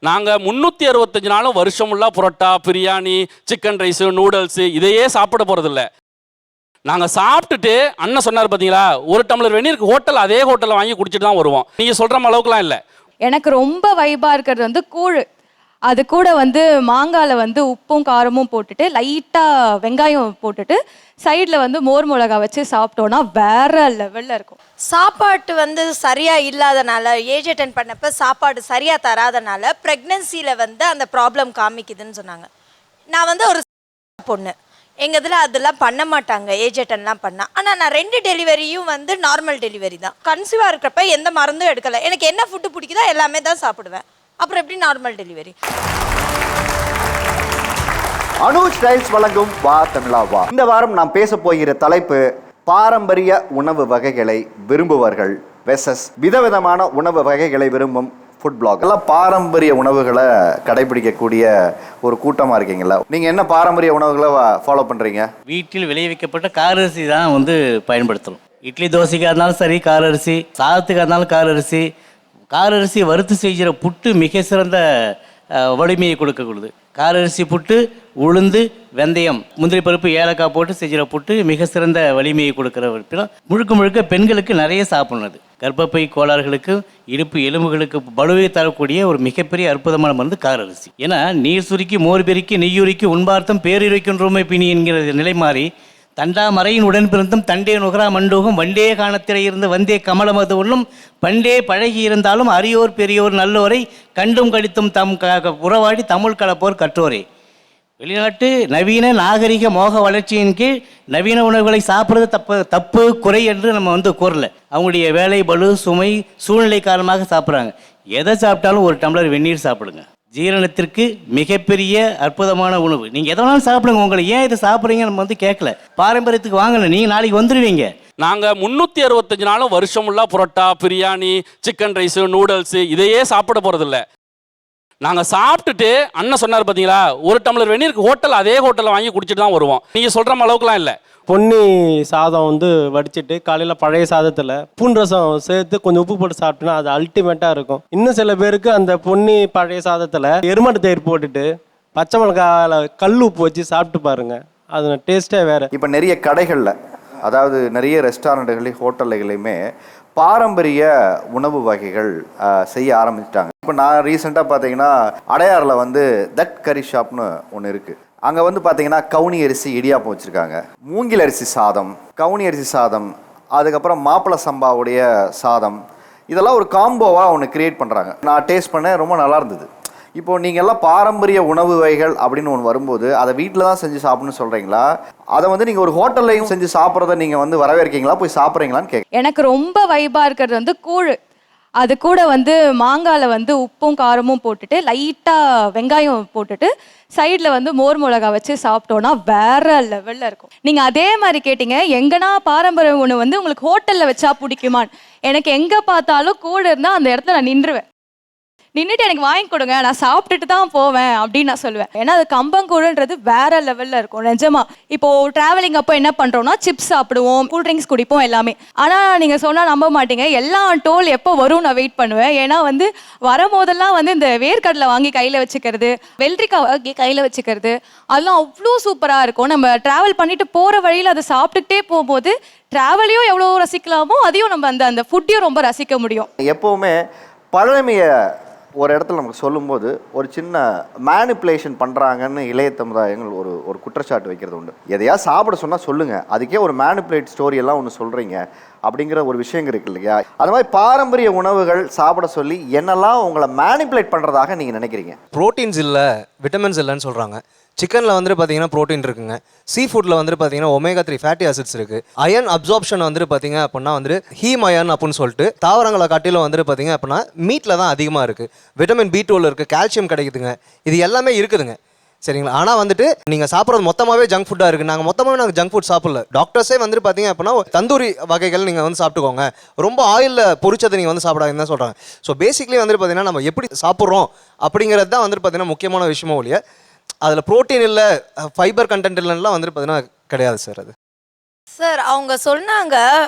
நாங்கள் 365 நாளும் வருஷம் ஃபுல்லாக parotta, biryani, chicken rice, noodles இதையே சாப்பிட போகிறதில்ல. நாங்கள் சாப்பிட்டுட்டு அண்ணன் சொன்னார் பார்த்தீங்களா, ஒரு டம்ளர் வெந்நீருக்கு ஹோட்டல் அதே ஹோட்டலில் வாங்கி குடிச்சிட்டு தான் வருவோம். நீங்கள் சொல்கிற அளவுக்குலாம் இல்லை. எனக்கு ரொம்ப வைபாக இருக்கிறது வந்து கூழ். அது கூட வந்து மாங்காயில் வந்து உப்பும் காரமும் போட்டுட்டு லைட்டாக வெங்காயம் போட்டுட்டு சைடில் வந்து மோர் மிளகா வச்சு சாப்பிட்டோன்னா வேற லெவலில் இருக்கும். சாப்பாட்டு வந்து சரியாக இல்லாதனால, ஏஜ் அட்டன் பண்ணப்போ சாப்பாடு சரியாக தராதனால ப்ரெக்னென்சியில் வந்து அந்த ப்ராப்ளம் காமிக்குதுன்னு சொன்னாங்க. நான் வந்து ஒரு பொண்ணு, எங்கள் இதில் அதெல்லாம் பண்ண மாட்டாங்க, ஏஜ் அட்டன்லாம் பண்ணால். ஆனால் நான் 2 டெலிவரியும் வந்து நார்மல் டெலிவரி தான். கன்சீவாக இருக்கிறப்ப எந்த மருந்தும் எடுக்கலை. எனக்கு என்ன ஃபுட்டு பிடிக்குதோ எல்லாமே தான் சாப்பிடுவேன். அப்புறம் எப்படி நார்மல் டெலிவரி? அனுஜ் டைல்ஸ் வழங்கும் வா தமிழா வா. இந்த வாரம் நாம் பேச போகிற தலைப்பு பாரம்பரிய உணவு வகைகளை விரும்புவர்கள் வெர்சஸ் விதவிதமான உணவு வகைகளை விரும்பும் ஃபுட் பிளாக். எல்லாம் பாரம்பரிய உணவுகளை கடைபிடிக்கக்கூடிய ஒரு கூட்டமாக இருக்கீங்களா? நீங்கள் என்ன பாரம்பரிய உணவுகளை ஃபாலோ பண்ணுறீங்க? வீட்டில் விளைவிக்கப்பட்ட காரரிசி தான் வந்து பயன்படுத்தணும். இட்லி தோசைக்காக இருந்தாலும் சரி காரரிசி, சாதத்துக்காக இருந்தாலும் காரரிசி. காரரிசி வறுத்து செய்கிற புட்டு மிக சிறந்த வலிமையை கொடுக்கக்கூடியது. காரரிசி புட்டு, உளுந்து, வெந்தயம், முந்திரி பருப்பு, ஏலக்காய் போட்டு செய்கிற புட்டு மிக சிறந்த வலிமையை கொடுக்குற முழுக்க முழுக்க பெண்களுக்கு நிறைய சாப்பிட்றது. கர்ப்பப்பை கோளாறுகளுக்கு, இடுப்பு எலும்புகளுக்கு பலுவை தரக்கூடிய ஒரு மிகப்பெரிய அற்புதமான மருந்து காரரிசி. ஏன்னா நீர் சுருக்கி மோர் பெருக்கி நெய்யுருக்கி உண்பார்த்தம் பேரிரைக்கின்றோமை பிணி என்கிற நிலை மாறி தண்டா மறையின் உடன் பிறந்தும் தண்டே நுகரா மண்டூகம் வண்டே காணத்திரை இருந்து வந்தே கமலமது உள்ளும் பண்டே பழகி இருந்தாலும் அரியோர் பெரியோர் நல்லோரை கண்டும் கடித்தும் தம் உறவாடி தமிழ் கலப்போர் கற்றோரே. வெளிநாட்டு நவீன நாகரிக மோக வளர்ச்சியின் கீழ் நவீன உணவுகளை சாப்பிட்றது தப்பு குறை என்று நம்ம வந்து கூறல. அவங்களுடைய வேலை பளு சுமை சூழ்நிலை காரணமாக சாப்பிட்றாங்க. எதை சாப்பிட்டாலும் ஒரு டம்ளர் வெந்நீர் சாப்பிடுங்க. ஜீரணத்திற்கு மிகப்பெரிய அற்புதமான உணவு. நீங்கள் எதனாலும் சாப்பிடுங்க. உங்களை ஏன் இதை சாப்பிட்றீங்க நம்ம வந்து கேட்கல. பாரம்பரியத்துக்கு வாங்கல, நீங்கள் நாளைக்கு வந்துடுவீங்க. நாங்கள் 365 நாளும் வருஷம் ஃபுல்லாக parotta, biryani, chicken rice, noodles இதையே சாப்பிட போகிறதில்ல. நாங்கள் சாப்பிட்டுட்டு அண்ணன் சொன்னார் பார்த்தீங்களா, ஒரு டம்ளர் வெந்நீருக்கு ஹோட்டல் அதே ஹோட்டலில் வாங்கி குடிச்சிட்டு தான் வருவோம். நீங்கள் சொல்கிற அளவுக்குலாம் இல்லை. பொன்னி சாதம் வந்து வடிச்சிட்டு காலையில் பழைய சாதத்தில் பூண்டு ரசம் சேர்த்து கொஞ்சம் உப்பு போட்டு சாப்பிட்டோன்னா அது அல்டிமேட்டாக இருக்கும். இன்னும் சில பேருக்கு அந்த பொன்னி பழைய சாதத்தில் எருமாட்டு தயிர் போட்டுட்டு பச்சை மிளகாயில் கல் உப்பு வச்சு சாப்பிட்டு பாருங்க, அது டேஸ்ட்டே வேறு. இப்போ நிறைய கடைகளில், அதாவது நிறைய ரெஸ்டாரண்ட்டுகளையும் ஹோட்டல்களையுமே பாரம்பரிய உணவு வகைகள் செய்ய ஆரம்பிச்சிட்டாங்க. இப்போ நான் ரீசெண்டாக பார்த்தீங்கன்னா அடையாறில் வந்து தட் கறி ஷாப்னு ஒன்று இருக்குது. அங்கே வந்து பார்த்தீங்கன்னா கவுனி அரிசி இடியாப்பம் வச்சுருக்காங்க, மூங்கில் அரிசி சாதம், கவுனி அரிசி சாதம், அதுக்கப்புறம் மாப்பிளை சம்பாவுடைய சாதம், இதெல்லாம் ஒரு காம்போவாக ஒன்று க்ரியேட் பண்ணுறாங்க. நான் டேஸ்ட் பண்ணேன், ரொம்ப நல்லா இருந்தது. இப்போது நீங்கள் எல்லாம் பாரம்பரிய உணவு வகைகள் அப்படின்னு ஒன்று வரும்போது அதை வீட்டில் தான் செஞ்சு சாப்பிட்ணுன்னு சொல்கிறீங்களா, அதை வந்து நீங்கள் ஒரு ஹோட்டல்லையும் செஞ்சு சாப்பிட்றத நீங்கள் வந்து வரவேற்கீங்களா, போய் சாப்பிட்றீங்களான்னு கேட்க. எனக்கு ரொம்ப வைபாக இருக்கிறது வந்து கூழ். அது கூட வந்து மாங்காயில் வந்து உப்பும் காரமும் போட்டுட்டு லைட்டாக வெங்காயம் போட்டுட்டு சைடில் வந்து மோர் மிளகா வச்சு சாப்பிட்டோன்னா வேற லெவலில் இருக்கும். நீங்கள் அதே மாதிரி கேட்டிங்க, எங்கன்னா பாரம்பரிய உணவு வந்து உங்களுக்கு ஹோட்டலில் வச்சா பிடிக்குமான்னு. எனக்கு எங்கே பார்த்தாலும் கூழ் இருந்தால் அந்த இடத்துல நான் நின்றுவேன். நின்றுட்டு எனக்கு வாங்கி கொடுங்க, நான் சாப்பிட்டுட்டு தான் போவேன் அப்படின்னு நான் சொல்லுவேன். ஏன்னா அது கம்பங்கூழுன்றது வேற லெவலில் இருக்கும் நிஜமா. இப்போது ட்ராவலிங் அப்போ என்ன பண்ணுறோம்னா சிப்ஸ் சாப்பிடுவோம், கூல்ட்ரிங்க்ஸ் குடிப்போம் எல்லாமே. ஆனால் நீங்கள் சொன்னால் நம்ப மாட்டீங்க, எல்லா டோல் எப்போ வரும் நான் வெயிட் பண்ணுவேன். ஏன்னா வந்து வரும்போதெல்லாம் வந்து இந்த வேர்க்கடலை வாங்கி கையில் வச்சுக்கிறது, வெள்ளரிக்காய் வாங்கி கையில் வச்சுக்கிறது, அதெல்லாம் அவ்வளோ சூப்பராக இருக்கும். நம்ம ட்ராவல் பண்ணிட்டு போகிற வழியில் அதை சாப்பிட்டுக்கிட்டே போகும்போது ட்ராவலையும் எவ்வளோ ரசிக்கலாமோ அதையும் நம்ம அந்த ஃபுட்டையும் ரொம்ப ரசிக்க முடியும். எப்போவுமே பழமையை ஒரு இடத்துல நமக்கு சொல்லும்போது ஒரு சின்ன மேனிப்புலேஷன் பண்ணுறாங்கன்னு இளைய சமுதாயங்கள் ஒரு குற்றச்சாட்டு வைக்கிறது உண்டு. எதையா சாப்பிட சொன்னால் சொல்லுங்கள், அதுக்கே ஒரு மேனிப்புலேட் ஸ்டோரி எல்லாம் ஒன்று சொல்கிறீங்க அப்படிங்கிற ஒரு விஷயம் இருக்கு இல்லையா? அது மாதிரி பாரம்பரிய உணவுகள் சாப்பிட சொல்லி என்னெல்லாம் உங்களை மேனிப்புலேட் பண்ணுறதாக நீங்கள் நினைக்கிறீங்க? ப்ரோட்டீன்ஸ் இல்லை, விட்டமின்ஸ் இல்லைன்னு சொல்கிறாங்க. சிக்கனில் வந்துட்டு பார்த்தீங்கன்னா ப்ரோட்டீன் இருக்குங்க. சீ ஃபுட்டில் வந்துட்டு பார்த்தீங்கன்னா ஒமேகா 3 ஃபேட்டி ஆசிட்ஸ் இருக்குது. அயன் அப்சார்ப்ஷன் வந்துட்டு பார்த்தீங்க அப்படின்னா வந்துட்டு ஹீம் அயன் அப்படின்னு சொல்லிட்டு தாவரங்களை காட்டிலும் வந்துட்டு பார்த்தீங்க அப்படின்னா மீட்டில் தான் அதிகமாக இருக்குது. விட்டமின் B12 இருக்குது, கால்சியம் கிடைக்குதுங்க, இது எல்லாமே இருக்குதுங்க. சரிங்களா? ஆனால் வந்துட்டு நீங்கள் சாப்பிட்றது மொத்தமாகவே ஜங்க் ஃபுட்டாக இருக்குது. நாங்கள் ஜங்க் ஃபுட் சாப்பிடல. டாக்டர்ஸே வந்துட்டு பார்த்தீங்க அப்படின்னா தந்தூரி வகைகள் நீங்கள் வந்து சாப்பிட்டுக்கோங்க, ரொம்ப ஆயிலில் பொரிச்சதை நீங்கள் வந்து சாப்பிடாதுன்னு தான் சொல்கிறாங்க. ஸோ பேசிக்லி வந்துட்டு பார்த்தீங்கன்னா நம்ம எப்படி சாப்பிட்றோம் அப்படிங்கிறது தான் வந்துட்டு பார்த்தீங்கன்னா முக்கியமான விஷயமோ இல்லையா, அதில் ப்ரோட்டீன் இல்லை ஃபைபர் கண்டென்ட் இல்லைன்னா வந்துட்டு பார்த்தீங்கன்னா கிடையாது சார். அது சார் அவங்க சொன்னாங்க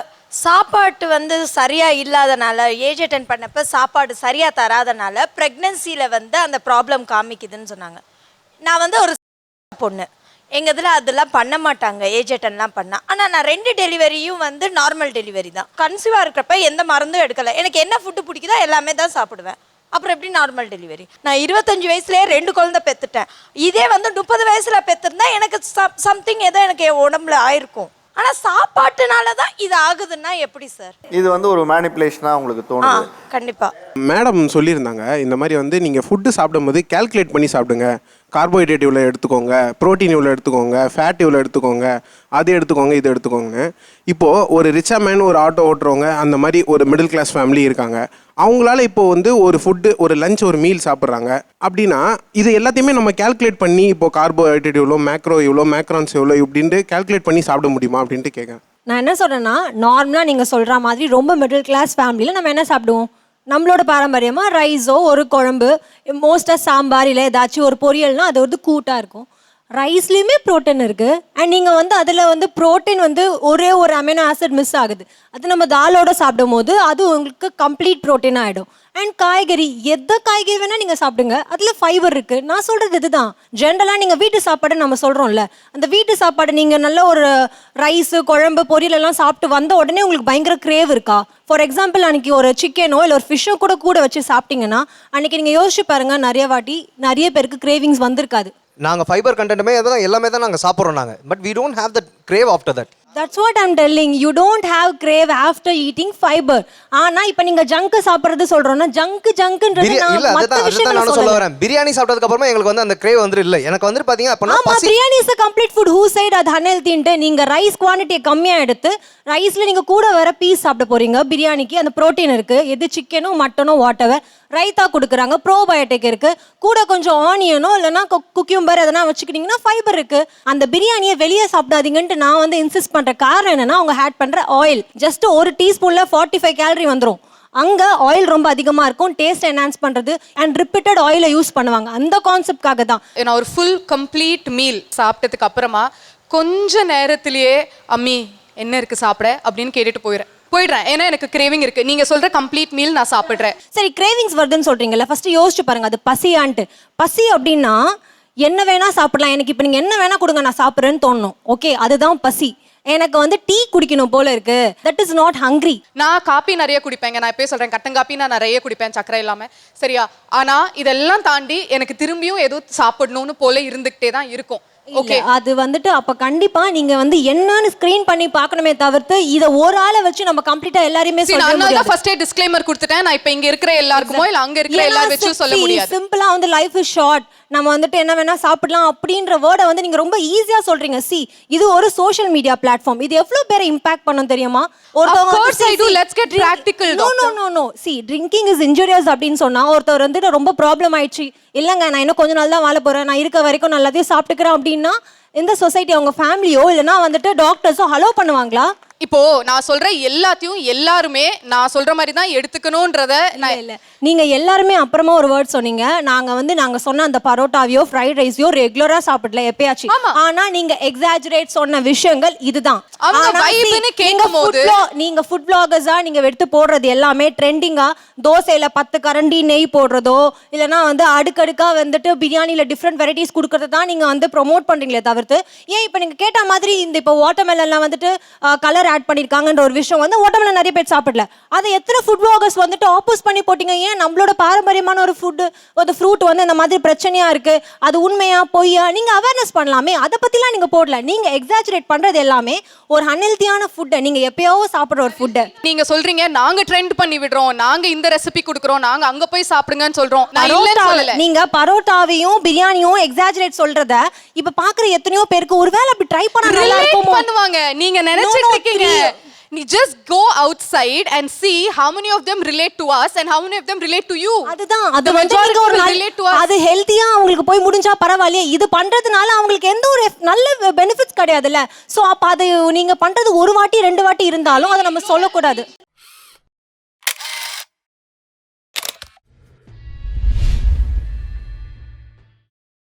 சாப்பாட்டு வந்து சரியாக இல்லாதனால ஏஜ் அட்டன் பண்ணப்போ சாப்பாடு சரியாக தராதனால ப்ரெக்னென்சியில் வந்து அந்த ப்ராப்ளம் காமிக்குதுன்னு சொன்னாங்க. நான் வந்து ஒரு பொண்ணு, எங்கள் இதில் அதெல்லாம் பண்ண மாட்டாங்க ஏஜ் அட்டன்லாம் பண்ணால். ஆனால் நான் 2 டெலிவரியும் வந்து நார்மல் டெலிவரி தான். கன்சீவாக இருக்கிறப்ப எந்த மருந்தும் எடுக்கலை. எனக்கு என்ன ஃபுட்டு பிடிக்குதோ எல்லாமே தான் சாப்பிடுவேன். அப்புறம் எப்படி நார்மல் டெலிவரி? நான் 25 வயசுலேயே 2 குழந்தை பெற்றுட்டேன். இதே வந்து 30 வயசில் பெற்றிருந்தா எனக்கு சம்திங் ஏதோ எனக்கு என் உடம்புல ஆயிருக்கும். ஆனால் சாப்பாட்டுனால தான் இது ஆகுதுன்னா எப்படி சார்? இது வந்து ஒரு மேனிப்புலேஷனாக உங்களுக்கு தோணுது? கண்டிப்பாக மேடம் சொல்லியிருந்தாங்க இந்த மாதிரி வந்து நீங்கள் ஃபுட்டு சாப்பிடும்போது கால்குலேட் பண்ணி சாப்பிடுங்க. கார்போஹைட்ரேட் இவ்வளோ எடுத்துக்கோங்க, ப்ரோட்டீன் இவ்வளோ எடுத்துக்கோங்க, ஃபேட் இவ்வளோ எடுத்துக்கோங்க, அது எடுத்துக்கோங்க, இது எடுத்துக்கோங்கன்னு. இப்போது ஒரு ரிச்சா மேன், ஒரு ஆட்டோ ஓட்டுறவங்க, அந்த மாதிரி ஒரு மிடில் கிளாஸ் ஃபேமிலி இருக்காங்க. அவங்களால இப்போது வந்து ஒரு ஃபுட்டு, ஒரு லஞ்ச், ஒரு மீல் சாப்பிட்றாங்க அப்படின்னா இது எல்லாத்தையுமே நம்ம கால்குலேட் பண்ணி இப்போது கார்போஹைட்ரேட் இவ்வளோ, மேக்ரான்ஸ் எவ்வளோ இப்படின்ட்டு கால்குலேட் பண்ணி சாப்பிட முடியுமா அப்படின்ட்டு கேட்குறேன். நான் என்ன சொல்கிறேன்னா, நார்மலாக நீங்கள் சொல்கிற மாதிரி ரொம்ப மிடில் கிளாஸ் ஃபேமிலியில் நம்ம என்ன சாப்பிடுவோம்? நம்மளோட பாரம்பரியமாக ரைஸோ, ஒரு குழம்பு, மோஸ்ட்டாக சாம்பார், இல்லை ஏதாச்சும் ஒரு பொரியல்னால் அது வந்து கூட்டாக இருக்கும். ரைஸ்லேயுமே ப்ரோட்டீன் இருக்குது. அண்ட் நீங்கள் வந்து அதில் வந்து ப்ரோட்டீன் வந்து ஒரே ஒரு அமினோ ஆசிட் மிஸ் ஆகுது. அது நம்ம தாலோட சாப்பிடும் போது அது உங்களுக்கு கம்ப்ளீட் ப்ரோட்டீன் ஆகிடும். அண்ட் காய்கறி, எந்த காய்கறி வேணால் நீங்கள் சாப்பிடுங்க, அதில் ஃபைபர் இருக்குது. நான் சொல்கிறது இதுதான். ஜென்ரலாக நீங்கள் வீட்டு சாப்பாடு நம்ம சொல்கிறோம்ல, அந்த வீட்டு சாப்பாடு நீங்கள் நல்ல ஒரு ரைஸு, குழம்பு, பொரியல் எல்லாம் சாப்பிட்டு வந்த உடனே உங்களுக்கு பயங்கர கிரேவ் இருக்கா? ஃபார் எக்ஸாம்பிள் அன்றைக்கி ஒரு சிக்கனோ இல்லை ஒரு ஃபிஷ்ஷோ கூட வச்சு சாப்பிட்டீங்கன்னா அன்றைக்கி நீங்கள் யோசிச்சு பாருங்கள், நிறைய பேருக்கு கிரேவிங்ஸ் வந்திருக்காது. நாங்கள் ஃபைபர் கண்டென்ட்டுமே எதாவது எல்லாமே தான் நாங்கள் சாப்பிட்றோம் நாங்கள். But we don't have that gravy after that. That's what I'm telling. You don't have crave after eating fiber. ஆனா இப்போ நீங்க ஜங்க் சாப்பிடுறது சொல்றோம்னா ஜங்க்ன்றது இல்ல, அதுதான் நான் சொல்ல வரேன். பிரியாணி சாப்பிட்டதுக்கு அப்புறமா எங்களுக்கு வந்து அந்த கிரேவ் வந்து இல்ல. எனக்கு வந்து பாத்தீங்க அப்பனா biryani is a complete food. Who said அது unhealthy ன்ட்டு? நீங்க ரைஸ் குவாண்டிட்டியை கம்மியா எடுத்து ரைஸ்ல நீங்க கூட வர பீஸ் சாப்பிட போறீங்க. பிரியாணிக்கு அந்த புரோட்டீன் இருக்கு. எது சிக்கனோ மட்டனோ வாட் எவர். ரைத்தா கொடுக்குறாங்க, ப்ரோபயோட்டிக் இருக்கு. கூட கொஞ்சம் ஆனியனோ இல்லைன்னா குக்கியூம்பர் எதனா வச்சுக்கிட்டீங்கன்னா ஃபைபர் இருக்கு. அந்த பிரியாணியை வெளியே சாப்பிடாதீங்கன்ட்டு நான் வந்து இன்சிஸ்ட் பண்ற காரணம் என்னன்னா, அவங்க ஆட் பண்ற ஆயில் ஜஸ்ட் ஒரு டீஸ்பூன்ல 45 கேலரி வந்துடும். அங்க ஆயில் ரொம்ப அதிகமா இருக்கும். டேஸ்ட் என்ஹான்ஸ் பண்றது அண்ட் ரிப்பீட்டட் ஆயிலை யூஸ் பண்ணுவாங்க. அந்த கான்செப்ட்காக தான் நான் ஒரு ஃபுல் கம்ப்ளீட் மீல் சாப்பிட்டதுக்கு அப்புறமா கொஞ்ச நேரத்திலேயே அம்மி என்ன இருக்கு சாப்பிட அப்படின்னு கேட்டுட்டு போயிடுறேன். ஏன்னா எனக்கு கிரேவிங் இருக்கு. நீங்க சொல்ற கம்ப்ளீட் மீல் நான் சாப்பிடுறேன். சரி, கிரேவிங்ஸ் வருதுன்னு சொல்றீங்கல்ல, ஃபர்ஸ்ட் யோசிச்சு பாருங்க, அது பசியான்ட்டு. பசி அப்படின்னா என்ன வேணா சாப்பிடலாம். எனக்கு இப்போ நீங்க என்ன வேணா கொடுங்க நான் சாப்பிட்றேன்னு தோணும். ஓகே, அதுதான் பசி. எனக்கு வந்து டீ குடிக்கணும் போல இருக்கு, தட் இஸ் நாட் ஹங்கிரி. நான் காப்பி நிறைய குடிப்பேங்க. நான் எப்பயும் சொல்றேன், கட்டன் காப்பி நான் நிறைய குடிப்பேன், சக்கரை இல்லாம. சரியா? ஆனா இதெல்லாம் தாண்டி எனக்கு திரும்பியும் ஏதோ சாப்பிடணும்னு போல இருந்துகிட்டே தான் இருக்கும். ஓகே, அது வந்துட்டு அப்ப கண்டிப்பா நீங்க வந்து என்னன்னு ஸ்கிரீன் பண்ணி பார்க்கணுமே தவிர்த்து இத ஒரு ஆளை வச்சு நம்ம கம்ப்ளீட்டா எல்லாரையுமே சொல்ல முடியாது. நான் தான் ஃபர்ஸ்டே டிஸ்க்ளைமர் கொடுத்துட்டேன். நான் இப்போ இங்க இருக்கிற எல்லாருக்குமோ இல்ல அங்க இருக்கிற எல்லாரும் வச்சு சொல்ல முடியாது. சிம்பிளா வந்து லைஃப் இஸ் ஷார்ட், நம்ம வந்துட்டு என்ன வேணா சாப்பிடலாம் அப்படின்ற வேர்டை வந்து நீங்க ரொம்ப ஈஸியா சொல்றீங்க. சி, இது ஒரு சோஷியல் மீடியா பிளாட்ஃபார்ம். இது எவ்வளவு பேரை இம்பாக்ட் பண்ணும் தெரியுமா? No. See, drinking is injurious அப்படின்னு சொன்னா ஒருத்தர் வந்துட்டு ரொம்ப ப்ராப்ளம் ஆயிடுச்சு, இல்லங்க நான் இன்னும் கொஞ்ச நாள் தான் வாழ போறேன், நான் இருக்க வரைக்கும் நல்லதையும் சாப்பிட்டுக்கிறேன் அப்படின்னா இந்த சொசைட்டி, அவங்க ஃபேமிலியோ இல்லைன்னா வந்துட்டு டாக்டர்ஸோ ஹலோ பண்ணுவாங்களா? இப்போ நான் சொல்ற எல்லாத்தையும் எல்லாருமே நான் சொல்ற மாதிரி தான் எடுத்துக்கணும்ன்றத இல்ல நீங்க எல்லாருமே அப்புறமா ஒரு வேர்ட் சொன்னீங்க. நாங்க சொன்ன அந்த பரோட்டாவையோ ஃப்ரைட் ரைஸையோ ரெகுலரா சாப்பிடல எப்பயாச்சும். ஆனா நீங்க எக்ஸாஜரேட் சொன்ன விஷயங்கள் இதுதான். நீங்க ஃபுட் பிளாகர்ஸா நீங்க எடுத்து போடுறது எல்லாமே ட்ரெண்டிங்கா தோசையில 10 கரண்டி நெய் போடுறதோ இல்லைன்னா வந்து அடுக்கடுக்கா வந்துட்டு பிரியாணியில டிஃப்ரெண்ட் வெரைட்டிஸ் கொடுக்கறது தான் நீங்க வந்து ப்ரொமோட் பண்றீங்களே தவிர்த்து, ஏன் இப்ப நீங்க கேட்ட மாதிரி இந்த இப்போ வாட்டர்மெலன்லாம் வந்துட்டு கலர் ஆட் பண்ணிருக்காங்கன்ற ஒரு விஷயம் வந்து வாட்டர்மெலன் நிறைய பேர் சாப்பிடல. அதை எத்தனை ஃபுட் பிளாகர்ஸ் வந்துட்டு ஆப்போஸ் பண்ணி போட்டீங்க. ஏன் நம்மளோட பாரம்பரியமான ஒரு ஃப்ரூட் வந்து இந்த மாதிரி பிரச்சனையா இருக்கு, அது உண்மையா பொய்யா நீங்க அவேர்னஸ் பண்ணலாமே. அதை பத்திலாம் நீங்க போடல. நீங்க எக்ஸாஜரேட் பண்றது எல்லாமே ஒரு அன்ஹெல்தியான ஃபுட்டை, நீங்க எப்பயோ சாப்பிடுற ஒரு ஃபுட்டை நீங்க சொல்றீங்க. நாங்க ட்ரெண்ட் பண்ணி விடுறோம், நாங்க இந்த ரெசிபி கொடுக்குறோம், நாங்க அங்க போய் சாப்பிடுங்கன்னு சொல்றோம். நான் இல்லன்னு சொல்லல. நீங்க பரோட்டாவையும் பிரியாணியும் எக்ஸாஜரேட் சொல்றத இப்ப பாக்குற எத்தனையோ பேருக்கு ஒருவேளை அப்படி ட்ரை பண்ணா நல்லா இருக்குமோ பண்ணுவாங்க. நீங்க நினைச்சிட்டு இருக்கீங்க. Just go outside and see how many of them relate to us and how many of them relate to you. அதுதான் அது வந்து நீங்க ஒரு அது ஹெல்தியா அவங்களுக்கு போய் முடிஞ்சா பரவாயில்லையே. இது பண்றதுனால அவங்களுக்கு எந்த ஒரு நல்ல பெனிஃபிட்ஸ் கிடையாதுல்ல. சோ அப்ப அது நீங்க பண்றது ஒரு வாட்டி 2 வாட்டி இருந்தாலும் அதை நம்ம சொல்லக்கூடாது.